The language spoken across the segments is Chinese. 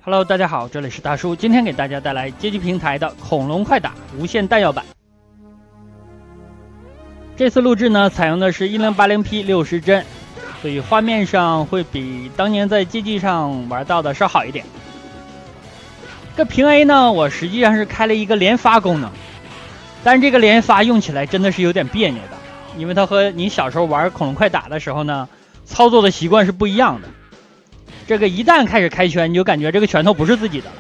Hello， 大家好，这里是大叔，今天给大家带来街机平台的恐龙快打无限弹药版。这次录制呢，采用的是 1080P 60帧，所以画面上会比当年在街机上玩到的稍好一点。这平 A 呢，我实际上是开了一个连发功能，但是这个连发用起来真的是有点别扭的，因为它和你小时候玩恐龙快打的时候呢，操作的习惯是不一样的。这个一旦开始开拳，你就感觉这个拳头不是自己的了。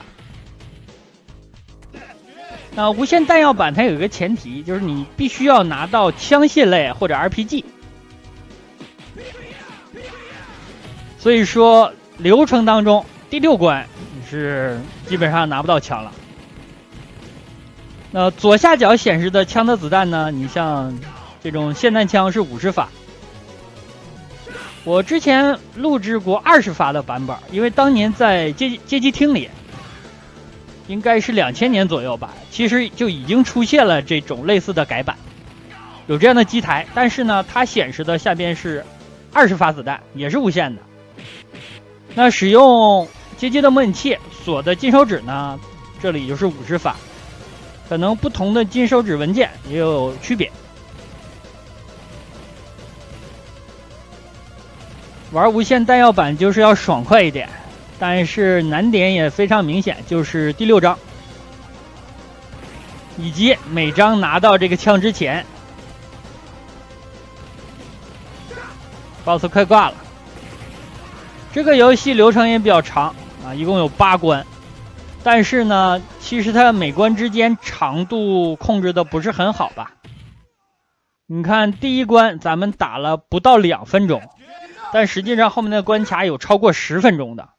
那无限弹药版它有一个前提，就是你必须要拿到枪械类或者 RPG。所以说流程当中第6关你是基本上拿不到枪了。那左下角显示的枪的子弹呢，你像这种霰弹枪是50发。我之前录制过20发的版本，因为当年在街机厅里，应该是2000年左右吧，其实就已经出现了这种类似的改版，有这样的机台，但是呢，它显示的下边是20发子弹，也是无限的。那使用街机的模拟器锁的金手指呢，这里就是50发，可能不同的金手指文件也有区别。玩无限弹药版就是要爽快一点，但是难点也非常明显，就是第6章，以及每章拿到这个枪之前 ，BOSS 快挂了。这个游戏流程也比较长啊，一共有8关，但是呢，其实它每关之间长度控制的不是很好吧？你看第1关咱们打了不到2分钟。但实际上后面的关卡有超过10分钟的。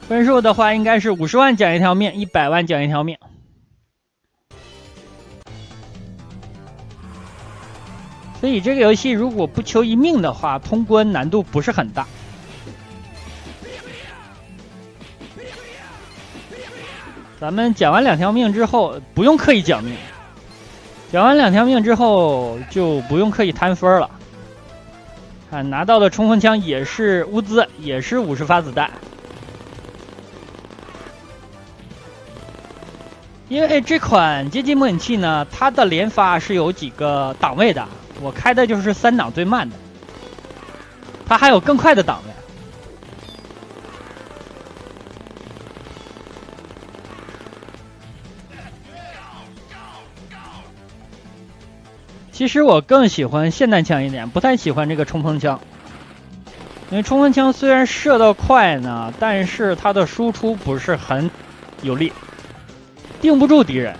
分数的话应该是50万奖一条命，100万奖一条命。所以这个游戏如果不求一命的话，通关难度不是很大。咱们奖完2条命之后，不用刻意奖命。奖完2条命之后就不用刻意摊分了。看拿到的冲锋枪也是物资，也是50发子弹。因为这款街机模拟器呢，它的连发是有几个档位的，我开的就是3档最慢的，它还有更快的档位。其实我更喜欢霰弹枪一点，不太喜欢这个冲锋枪。因为冲锋枪虽然射得快呢，但是它的输出不是很有力，定不住敌人。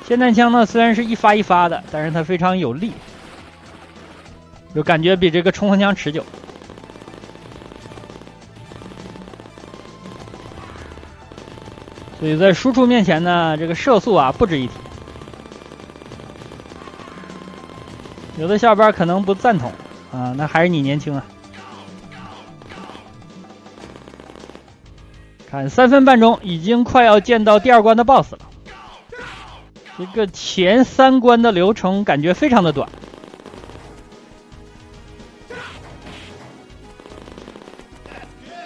霰弹枪呢虽然是一发一发的，但是它非常有力，就感觉比这个冲锋枪持久。所以在输出面前呢，这个射速啊不值一提。有的小伙伴可能不赞同啊，那还是你年轻啊。看3分半钟，已经快要见到第2关的 BOSS 了。这个前3关的流程感觉非常的短。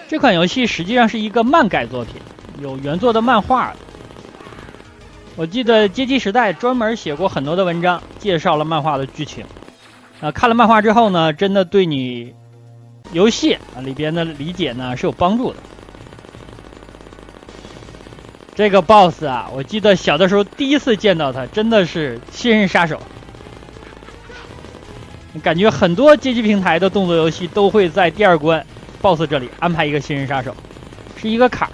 这款游戏实际上是一个漫改作品，有原作的漫画的。我记得街机时代专门写过很多的文章，介绍了漫画的剧情。看了漫画之后呢，真的对你游戏里边的理解呢是有帮助的。这个 BOSS 啊，我记得小的时候第一次见到他，真的是新人杀手。感觉很多街机平台的动作游戏都会在第2关 BOSS 这里安排一个新人杀手，是一个坎儿。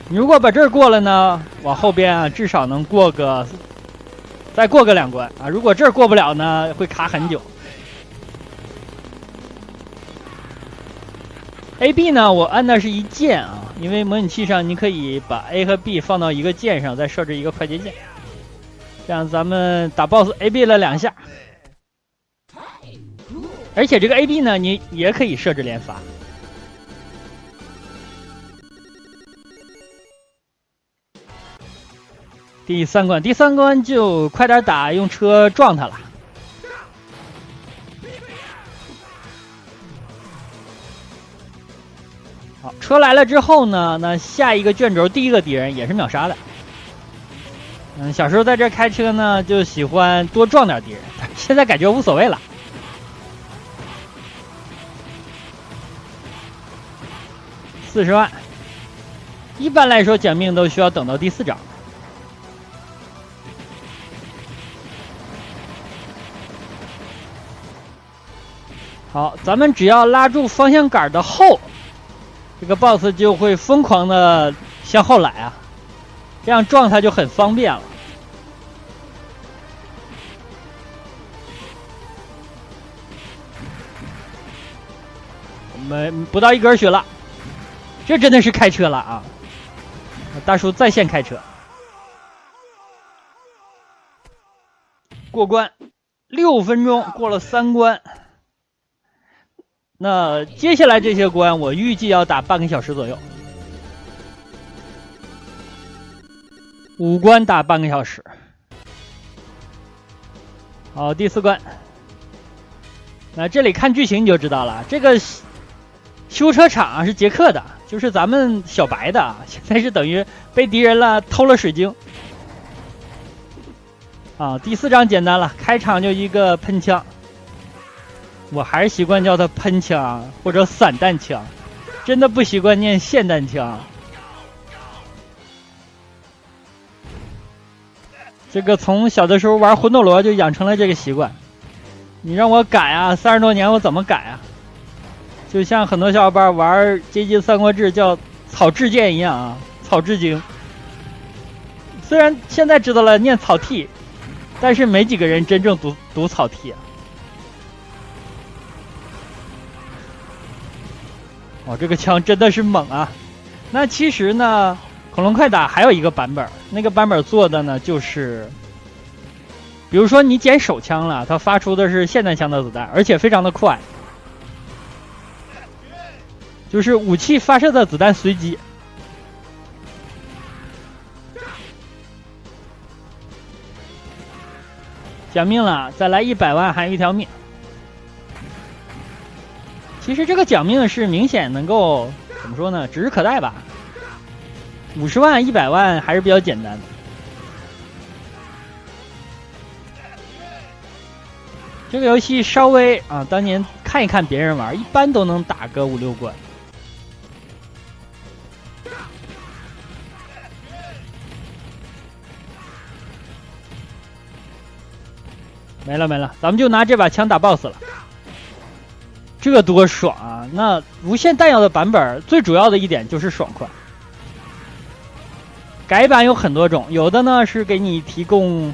你如果把这儿过了呢，往后边啊至少能过个。再过个2关啊！如果这儿过不了呢，会卡很久。A、B 呢，我按的是一键啊，因为模拟器上你可以把 A 和 B 放到一个键上，再设置一个快捷键。这样咱们打 BOSS，A、B 了2下，而且这个 A、B 呢，你也可以设置连发。第3关就快点打，用车撞他了。好，车来了之后呢，那下一个卷轴第一个敌人也是秒杀的。小时候在这开车呢，就喜欢多撞点敌人，现在感觉无所谓了。40万，一般来说奖命都需要等到第4章。好，咱们只要拉住方向杆的后，这个 BOSS 就会疯狂的向后来啊，这样撞它就很方便了。我们不到1格血了，这真的是开车了啊！大叔在线开车，过关，6分钟过了3关。那接下来这些关，我预计要打半个小时左右，5关打半个小时。好，第4关。那这里看剧情你就知道了，这个修车厂是捷克的，就是咱们小白的，现在是等于被敌人偷了水晶。啊，第4章简单了，开场就一个喷枪。我还是习惯叫它喷枪或者散弹枪，真的不习惯念霰弹枪。这个从小的时候玩魂斗罗就养成了这个习惯。你让我改啊，30多年我怎么改啊？就像很多小伙伴玩街机三国志叫草雉剑一样啊，草雉精。虽然现在知道了念草剃，但是没几个人真正读草剃啊。哦，这个枪真的是猛啊！那其实呢，恐龙快打还有一个版本，那个版本做的呢就是，比如说你捡手枪了，它发出的是霰弹枪的子弹，而且非常的快，就是武器发射的子弹随机。奖命了，再来100万，还有1条命。其实这个奖命是明显能够怎么说呢，指日可待吧。50万、100万还是比较简单的。这个游戏稍微啊，当年看一看别人玩，一般都能打个5、6关。没了，咱们就拿这把枪打 BOSS 了。这多爽啊！那无限弹药的版本最主要的一点就是爽快。改版有很多种，有的呢是给你提供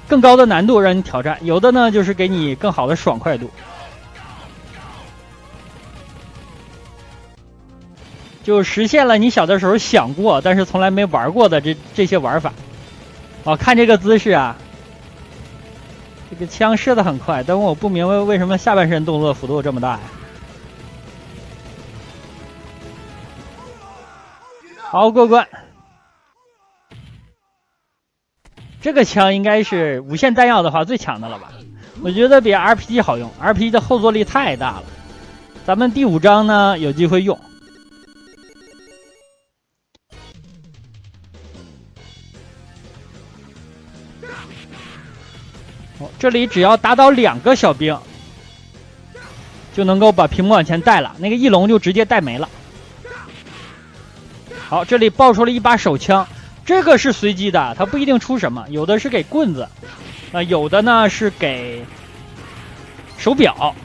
更高的难度让你挑战，有的呢就是给你更好的爽快度。就实现了你小的时候想过但是从来没玩过的这些玩法。哦，看这个姿势啊，这个枪射得很快，但我不明白为什么下半身动作幅度这么大呀？好，过关。这个枪应该是无限弹药的话最强的了吧？我觉得比 RPG 好用 ，RPG 的后坐力太大了。咱们第5章呢有机会用。这里只要打倒2个小兵，就能够把屏幕往前带了，那个翼龙就直接带没了。好，这里爆出了一把手枪，这个是随机的，它不一定出什么，有的是给棍子，有的呢是给手表，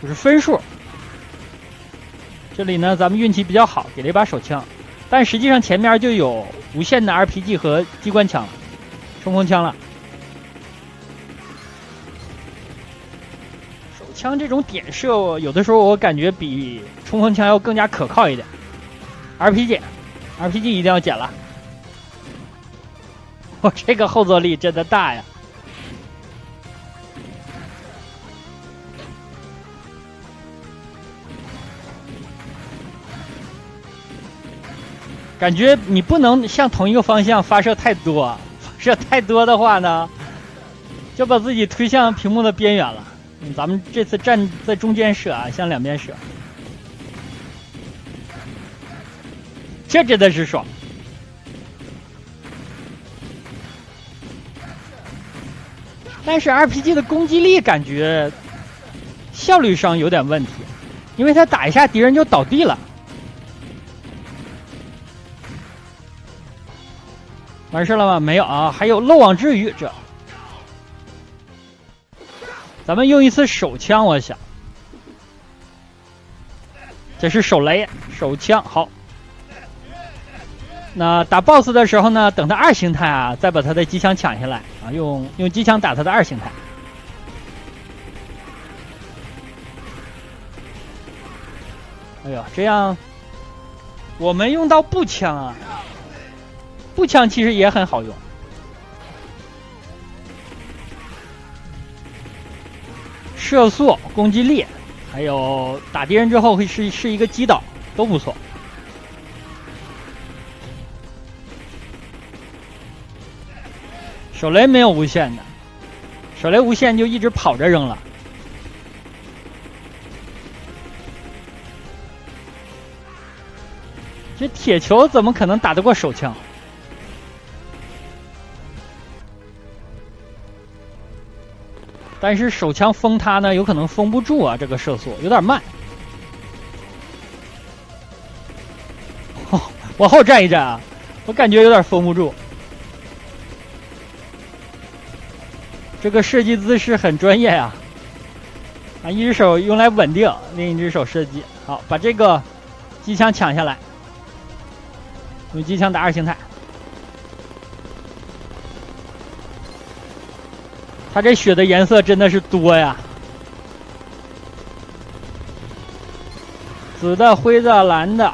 就是分数。这里呢咱们运气比较好，给了一把手枪，但实际上前面就有无限的 RPG 和机关枪了，冲锋枪了。枪这种点射，有的时候我感觉比冲锋枪要更加可靠一点。RPG 一定要捡了，我这个后坐力真的大呀！感觉你不能向同一个方向发射太多，发射太多的话呢，就把自己推向屏幕的边缘了。咱们这次站在中间射啊，向两边射。这真的是爽。但是 RPG 的攻击力感觉效率上有点问题，因为他打一下敌人就倒地了。完事了吗？没有啊，还有漏网之鱼这。咱们用一次手枪，我想。这是手雷，手枪好。那打 BOSS 的时候呢，等他2形态啊，再把他的机枪抢下来啊，用机枪打他的2形态。哎呦，这样我们用到步枪啊，步枪其实也很好用。射速、攻击力，还有打敌人之后会是一个击倒，都不错。手雷没有无限的，手雷无限就一直跑着扔了。这铁球怎么可能打得过手枪？但是手枪封它呢，有可能封不住啊，这个射速有点慢。哦，往后站一站啊，我感觉有点封不住。这个射击姿势很专业呀，啊，一只手用来稳定，另一只手射击。好，把这个机枪抢下来，用机枪打2形态。他这血的颜色真的是多呀，紫的、灰的、蓝的。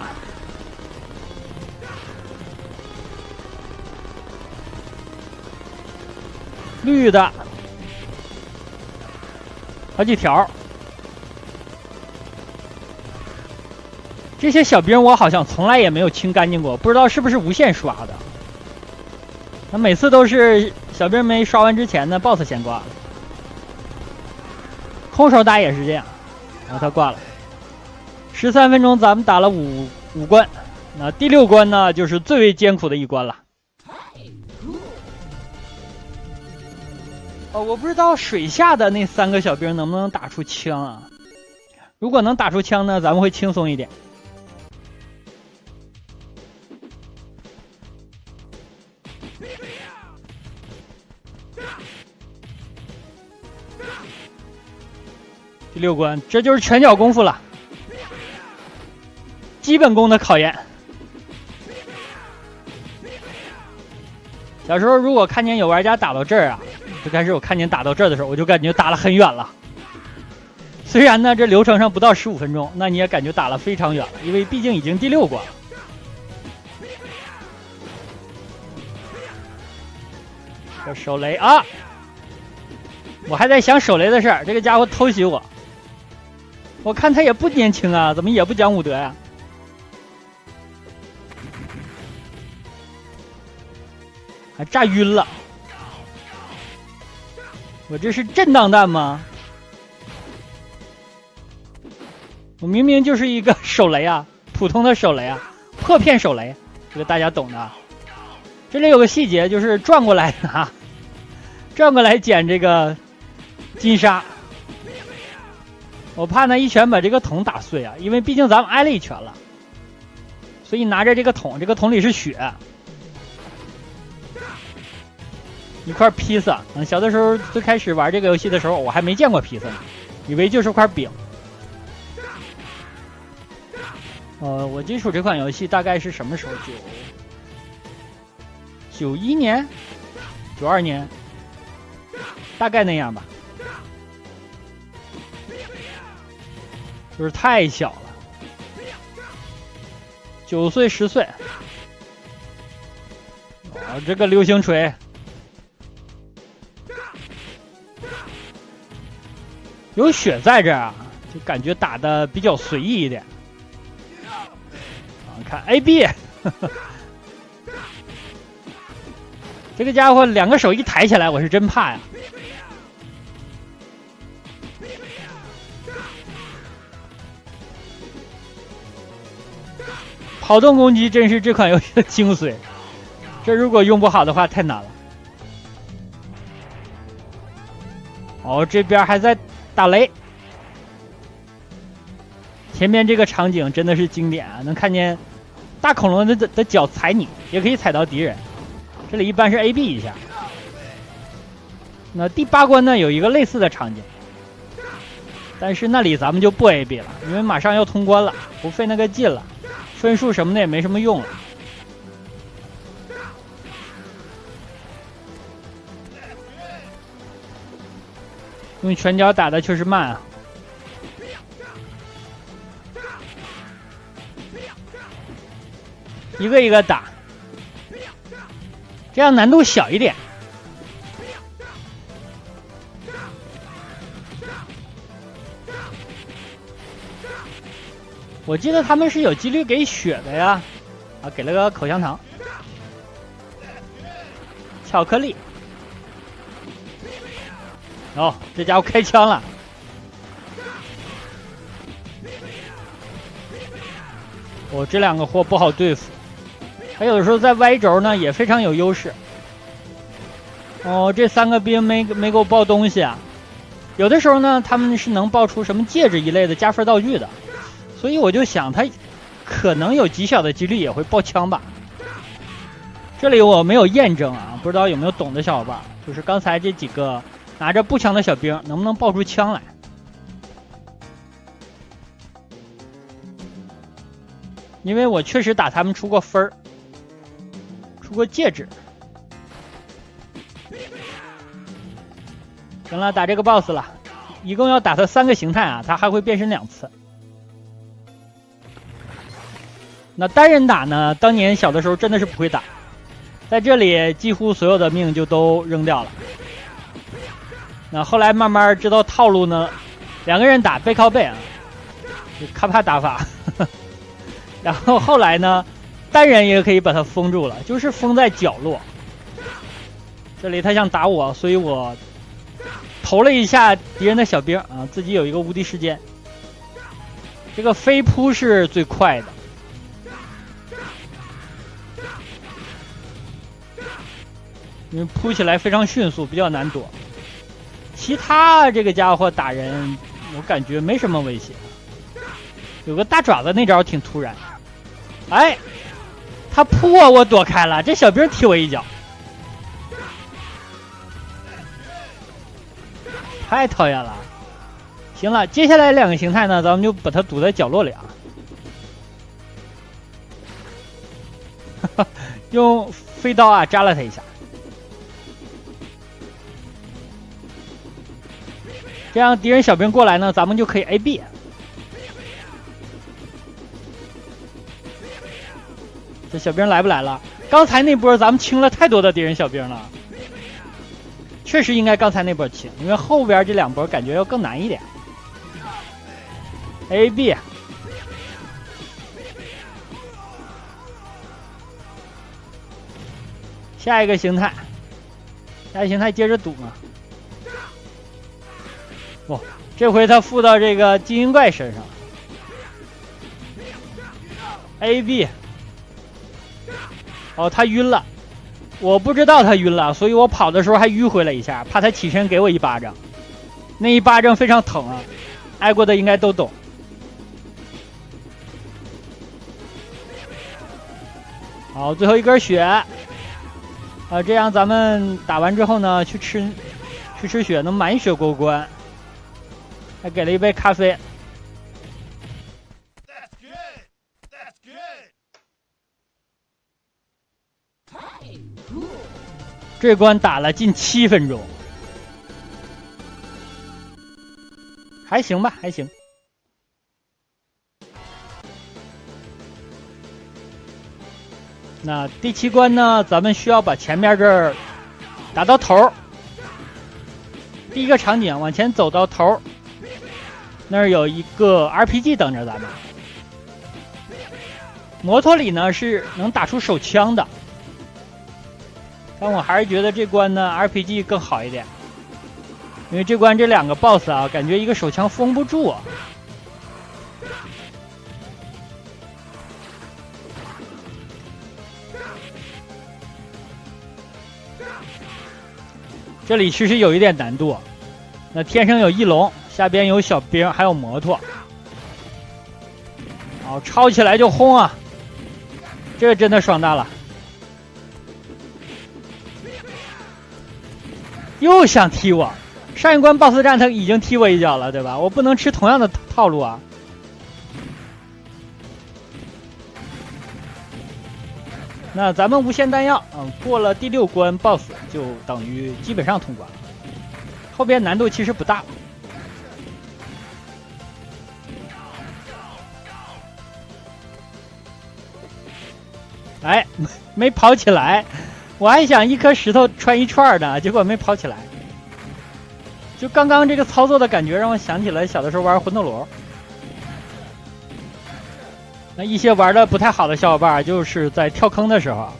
绿的，好几条。这些小兵我好像从来也没有清干净过，不知道是不是无限刷的。那每次都是小兵没刷完之前呢 ，BOSS 先挂了。空手打也是这样，然后他挂了。13分钟咱们打了五关，那第6关呢就是最为艰苦的一关了。我不知道水下的那3个小兵能不能打出枪啊？如果能打出枪呢，咱们会轻松一点。第6关，这就是拳脚功夫了，基本功的考验。小时候如果看见有玩家打到这儿啊，最开始我看见打到这儿的时候，我就感觉打了很远了。虽然呢这流程上不到15分钟，那你也感觉打了非常远了，因为毕竟已经第6关了。这手雷啊！我还在想手雷的事儿，这个家伙偷袭我。我看他也不年轻啊，怎么也不讲武德呀？还炸晕了。我这是震荡弹吗？我明明就是一个手雷啊，普通的手雷啊，破片手雷，这个大家懂的。这里有个细节，就是转过来拿，转过来捡这个金沙。我怕呢一拳把这个桶打碎啊，因为毕竟咱们挨了一拳了，所以拿着这个桶，这个桶里是血。一块披萨，小的时候最开始玩这个游戏的时候，我还没见过披萨呢，以为就是块饼。我接触这款游戏大概是什么时候？91年、92年，大概那样吧。就是太小了，9岁10岁。这个流星锤。有血在这儿啊，就感觉打的比较随意一点。看 AB， 这个家伙2个手一抬起来，我是真怕呀。跑动攻击真是这款游戏的精髓，这如果用不好的话太难了。哦，这边还在打雷。前面这个场景真的是经典啊，能看见大恐龙的脚踩你，也可以踩到敌人。这里一般是 AB 一下。那第8关呢有一个类似的场景，但是那里咱们就不 AB 了，因为马上要通关了，不费那个劲了，分数什么的也没什么用了。用拳脚打的确实慢啊。一个一个打，这样难度小一点。我记得他们是有几率给血的呀，啊，给了个口香糖，巧克力。哦，这家伙开枪了。哦，这两个货不好对付。还有的时候在 Y 轴呢也非常有优势。哦，这3个兵没给我爆东西啊。有的时候呢，他们是能爆出什么戒指一类的加分道具的，所以我就想他可能有极小的几率也会爆枪吧。这里我没有验证啊，不知道有没有懂的小伙伴，就是刚才这几个拿着步枪的小兵能不能爆出枪来。因为我确实打他们出过分儿，出过戒指。行了，打这个 BOSS 了，一共要打他3个形态啊，他还会变身2次。那单人打呢，当年小的时候真的是不会打，在这里几乎所有的命就都扔掉了。那后来慢慢知道套路呢，2个人打背靠背啊，咔啪打法。然后后来呢，单人也可以把他封住了，就是封在角落。这里他想打我，所以我投了一下敌人的小兵啊，自己有一个无敌时间。这个飞扑是最快的，因为扑起来非常迅速，比较难躲。其他这个家伙打人，我感觉没什么威胁。有个大爪子那招挺突然。哎，他扑我躲开了，这小兵踢我一脚，太讨厌了。行了，接下来2个形态呢，咱们就把它堵在角落里啊。用飞刀啊扎了他一下，这样敌人小兵过来呢，咱们就可以 AB。这小兵来不来了？刚才那波咱们清了太多的敌人小兵了，确实应该刚才那波清，因为后边这2波感觉要更难一点。AB， 下一个形态，接着赌嘛。哦，这回他附到这个精英怪身上。AB。哦，他晕了，我不知道他晕了，所以我跑的时候还迂回了一下，怕他起身给我一巴掌。那一巴掌非常疼啊，挨过的应该都懂。好，最后一根血，啊，这样咱们打完之后呢，去吃血，能满血过关。还给了一杯咖啡。这关打了近7分钟，还行吧，还行。那第7关呢，咱们需要把前面这儿打到头。第一个场景往前走到头，那儿有一个 RPG 等着咱们。摩托里呢是能打出手枪的。但我还是觉得这关呢 RPG 更好一点，因为这关这2个 BOSS 啊，感觉一个手枪封不住啊。这里其实有一点难度。那天上有翼龙，下边有小兵，还有摩托。好，抄起来就轰啊！这个真的爽大了。又想踢我，上一关 BOSS 战他已经踢我一脚了，对吧？我不能吃同样的套路啊。那咱们无限弹药，过了第6关 BOSS 就等于基本上通关了。后边难度其实不大。哎，没跑起来，我还想一颗石头穿一串呢，结果没跑起来。就刚刚这个操作的感觉让我想起了小的时候玩魂斗罗。那一些玩的不太好的小伙伴，就是在跳坑的时候，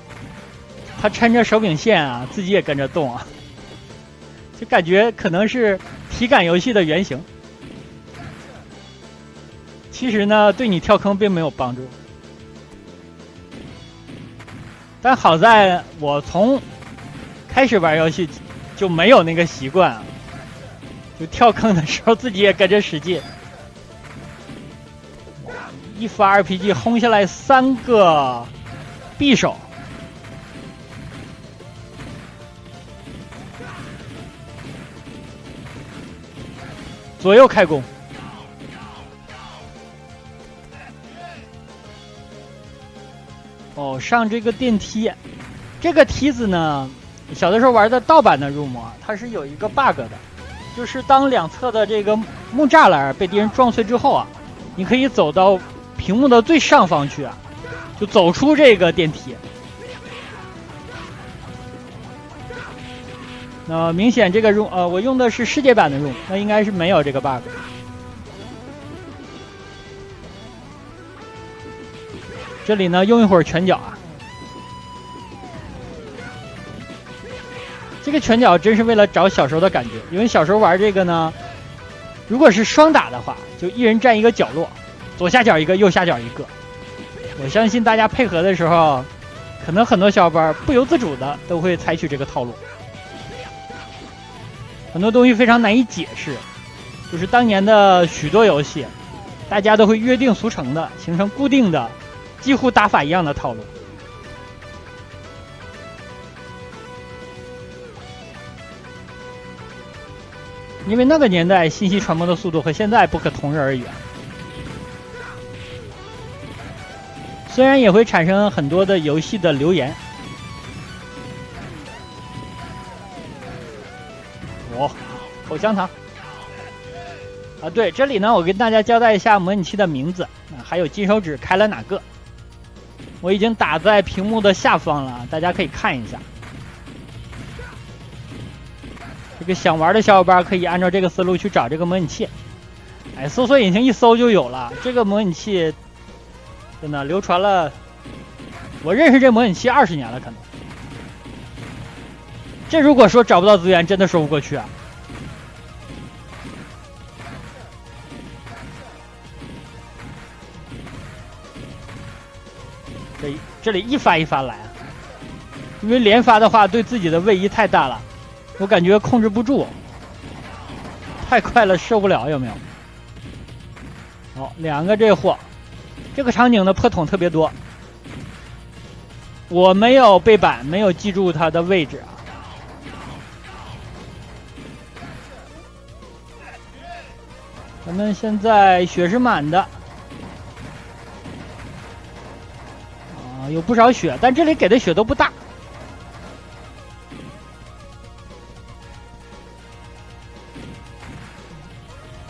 他抻着手柄线啊，自己也跟着动啊，就感觉可能是体感游戏的原型。其实呢，对你跳坑并没有帮助。但好在我从开始玩游戏就没有那个习惯，就跳坑的时候自己也跟着使劲。一发 RPG 轰下来3个匕首，左右开弓。哦，上这个电梯，这个梯子呢，小的时候玩的盗版的入魔，它是有一个 bug 的，就是当两侧的这个木栅栏被敌人撞碎之后啊，你可以走到屏幕的最上方去啊，就走出这个电梯。那明显这个我用的是世界版的room，那应该是没有这个 bug。这里呢，用一会儿拳脚啊。这个拳脚真是为了找小时候的感觉，因为小时候玩这个呢，如果是双打的话，就一人站一个角落，左下角一个，右下角一个。我相信大家配合的时候，可能很多小伙伴不由自主的都会采取这个套路。很多东西非常难以解释，就是当年的许多游戏，大家都会约定俗成的形成固定的几乎打法一样的套路。因为那个年代信息传播的速度和现在不可同日而语，虽然也会产生很多的游戏的留言。口香糖啊，对，这里呢我跟大家交代一下模拟器的名字，还有金手指开了哪个，我已经打在屏幕的下方了，大家可以看一下。这个想玩的小伙伴可以按照这个思路去找这个模拟器，哎，搜索引擎一搜就有了。这个模拟器真的流传了，我认识这模拟器20年了，可能。这如果说找不到资源，真的说不过去啊。这里一发一发来啊，因为连发的话对自己的位移太大了，我感觉控制不住，太快了，受不了，有没有？好，2个这货，这个场景的破筒特别多，我没有背板，没有记住它的位置啊。咱们现在血是满的。有不少血，但这里给的血都不大。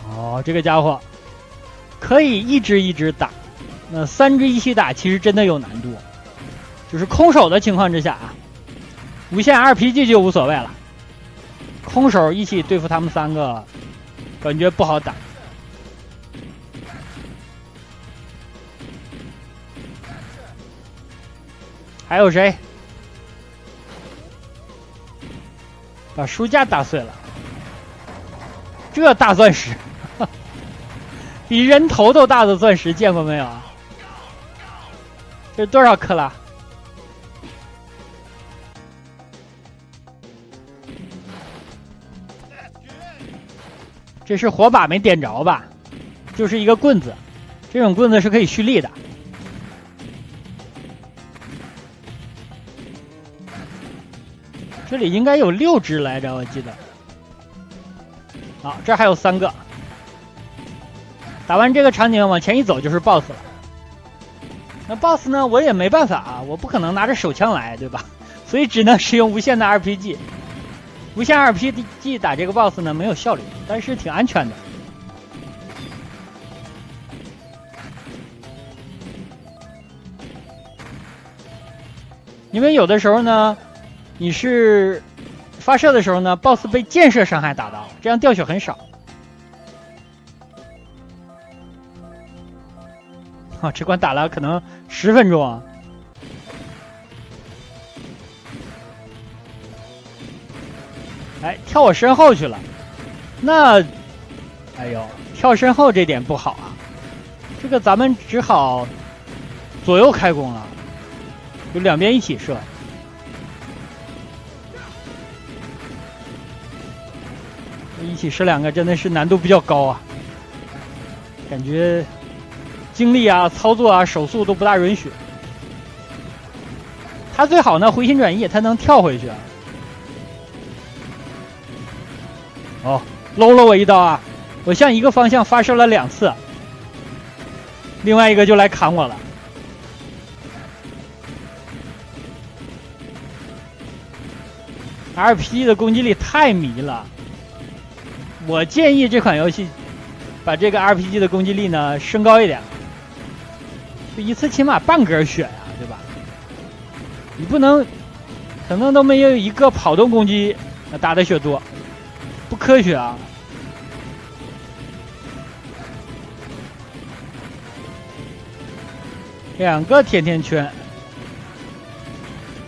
哦，这个家伙可以一只一只打，那3只一起打其实真的有难度，就是空手的情况之下啊，无限 RPG 就无所谓了，空手一起对付他们3个，感觉不好打。还有谁？把书架打碎了，这大钻石，比人头都大的钻石，见过没有啊？这多少克拉？这是火把没点着吧？就是一个棍子，这种棍子是可以蓄力的。这里应该有6只来着，我记得。好，这还有3个。打完这个场景往前一走就是 BOSS 了。那 BOSS 呢，我也没办法啊，我不可能拿着手枪来，对吧？所以只能使用无线的 RPG。无线 RPG 打这个 BOSS 呢没有效率，但是挺安全的。因为有的时候呢，你是发射的时候呢 ，BOSS 被箭射伤害打到，这样掉血很少。啊，这关打了可能10分钟啊！哎，跳我身后去了，那，哎呦，跳身后这点不好啊！这个咱们只好左右开弓了，就两边一起射。一起射2个真的是难度比较高啊，感觉精力啊、操作啊、手速都不大允许。他最好呢回心转意，他能跳回去啊。哦，搂了我一刀啊！我向一个方向发射了2次，另外一个就来砍我了。RPG 的攻击力太迷了，我建议这款游戏把这个 RPG 的攻击力呢升高一点，就一次起码半格血呀，对吧？你不能可能都没有一个跑动攻击打的血多，不科学啊！2个甜甜圈，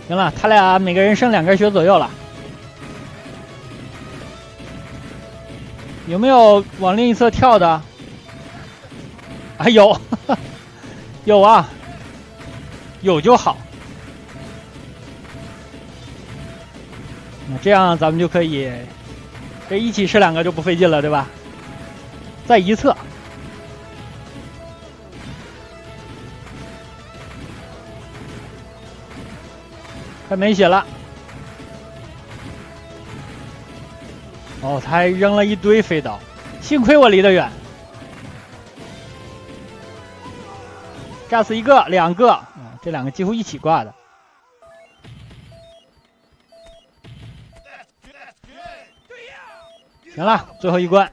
行了，他俩每个人剩2根血左右了。有没有往另一侧跳的？啊，有，有啊，有就好。那这样咱们就可以，这一起射2个就不费劲了，对吧？在一侧，快没血了。哦，他还扔了一堆飞刀，幸亏我离得远。炸死1个，2个，这2个几乎一起挂的。行了，最后一关，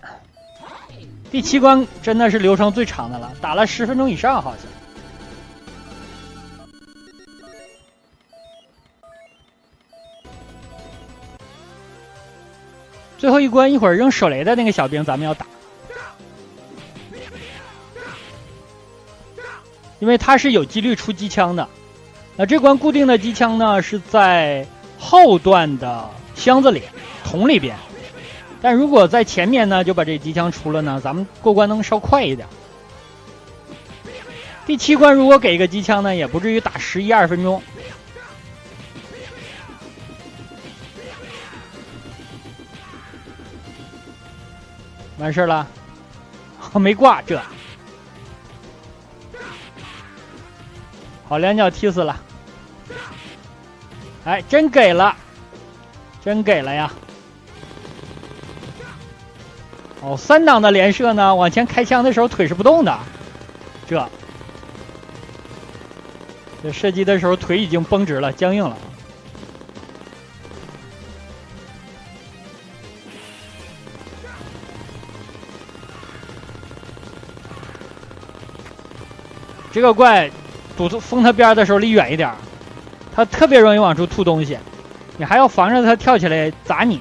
第7关真的是流程最长的了，打了10分钟以上好像。最后一关一会儿扔手雷的那个小兵咱们要打，因为他是有几率出机枪的。这关固定的机枪呢是在后段的箱子里桶里边，但如果在前面呢就把这机枪出了呢，咱们过关能稍快一点。第7关如果给一个机枪呢，也不至于打11-12分钟。完事了，没挂这，好，2脚踢死了，哎，真给了，真给了呀！哦，3档的连射呢，往前开枪的时候腿是不动的，这射击的时候腿已经绷直了，僵硬了。这个怪堵封他边的时候离远一点，他特别容易往出吐东西，你还要防着他跳起来砸你。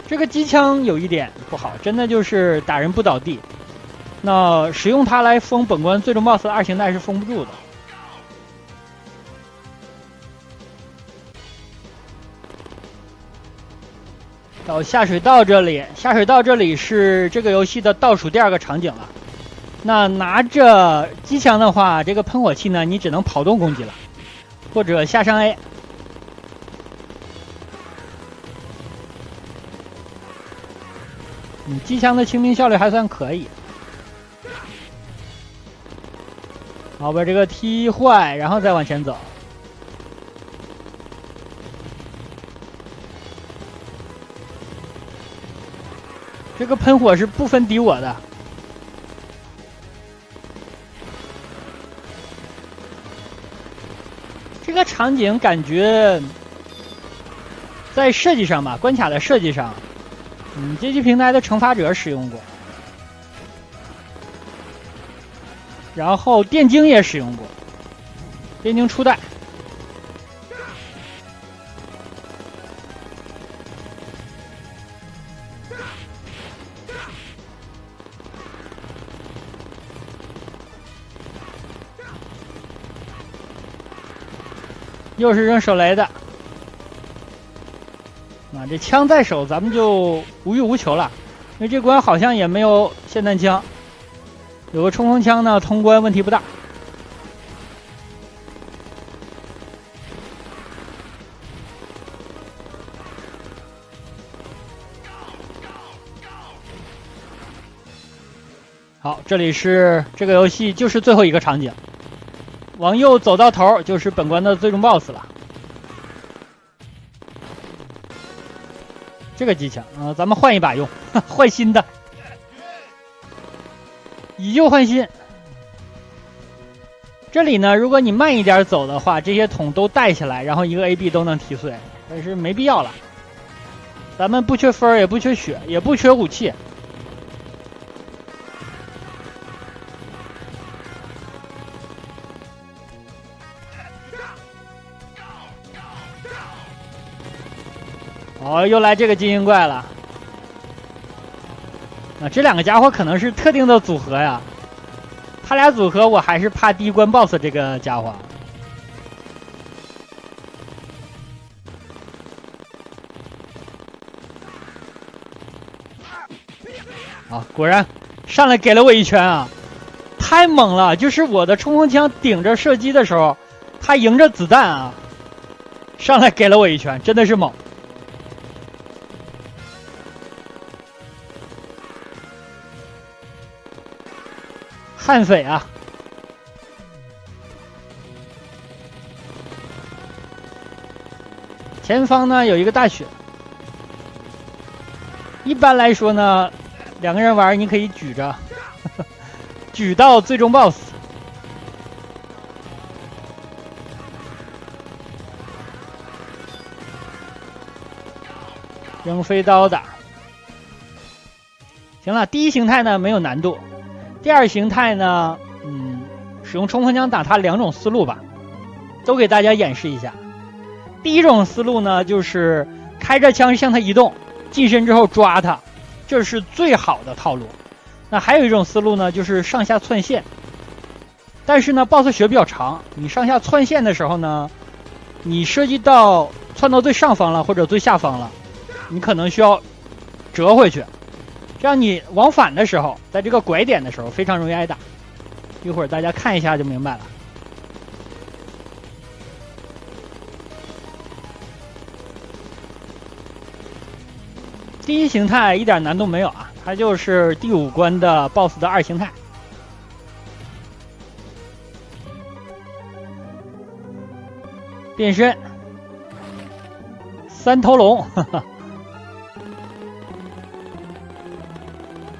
这个机枪有一点不好，真的就是打人不倒地，那使用它来封本关最终 BOSS 的2形态是封不住的。到下水道这里，下水道这里是这个游戏的倒数第2个场景了。那拿着机枪的话，这个喷火器呢，你只能跑动攻击了。或者下上 A。机枪的清兵效率还算可以。好，把这个踢坏，然后再往前走。这个喷火是不分敌我的。这个场景感觉在设计上吧，关卡的设计上，街机平台的惩罚者使用过，然后电竞也使用过，电竞初代。又是扔手雷的，这枪在手，咱们就无欲无求了，因为这关好像也没有霰弹枪，有个冲锋枪呢，通关问题不大。好，这里是这个游戏就是最后一个场景。往右走到头就是本关的最终 BOSS 了。这个机枪咱们换一把用，换新的，以旧换新。这里呢，如果你慢一点走的话，这些桶都带起来，然后一个 AB 都能踢碎，但是没必要了。咱们不缺分，也不缺血，也不缺武器。哦，又来这个精英怪了。这两个家伙可能是特定的组合呀。他俩组合，我还是怕第一关 BOSS 这个家伙。啊，果然上来给了我一拳啊，太猛了！就是我的冲锋枪顶着射击的时候，他迎着子弹啊，上来给了我一拳，真的是猛。悍匪啊！前方呢有一个大雪。一般来说呢，两个人玩你可以举着，举到最终 BOSS。扔飞刀的。行了，第一形态呢没有难度。第二形态呢，使用冲锋枪打它两种思路吧，都给大家演示一下。第一种思路呢，就是开着枪向它移动，近身之后抓它，这是最好的套路。那还有一种思路呢，就是上下窜线。但是呢 ，BOSS 血比较长，你上下窜线的时候呢，你射击到窜到最上方了或者最下方了，你可能需要折回去。这样你往返的时候，在这个拐点的时候非常容易挨打。一会儿大家看一下就明白了。第一形态一点难度没有啊，它就是第5关的 BOSS 的2形态。变身3头龙，哈哈。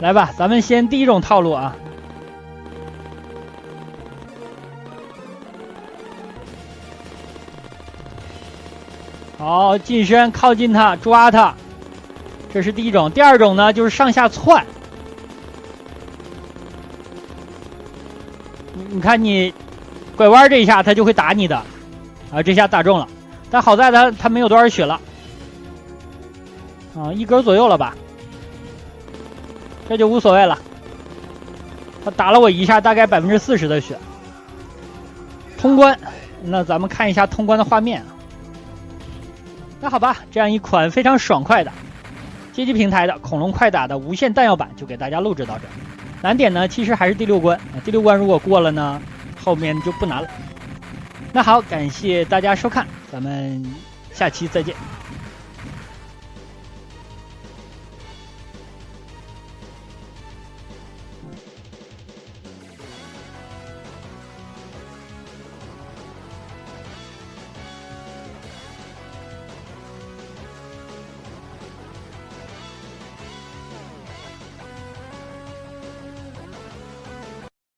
来吧，咱们先第一种套路啊。好，近身靠近他，抓他，这是第一种。第二种呢，就是上下窜。你看你拐弯这一下，他就会打你的，啊，这下打中了，但好在他没有多少血了，啊，1格左右了吧。这就无所谓了，他打了我一下，大概40%的血。通关，那咱们看一下通关的画面啊。那好吧，这样一款非常爽快的街机平台的恐龙快打的无限弹药版就给大家录制到这儿。难点呢，其实还是第6关，第6关如果过了呢，后面就不难了。那好，感谢大家收看，咱们下期再见。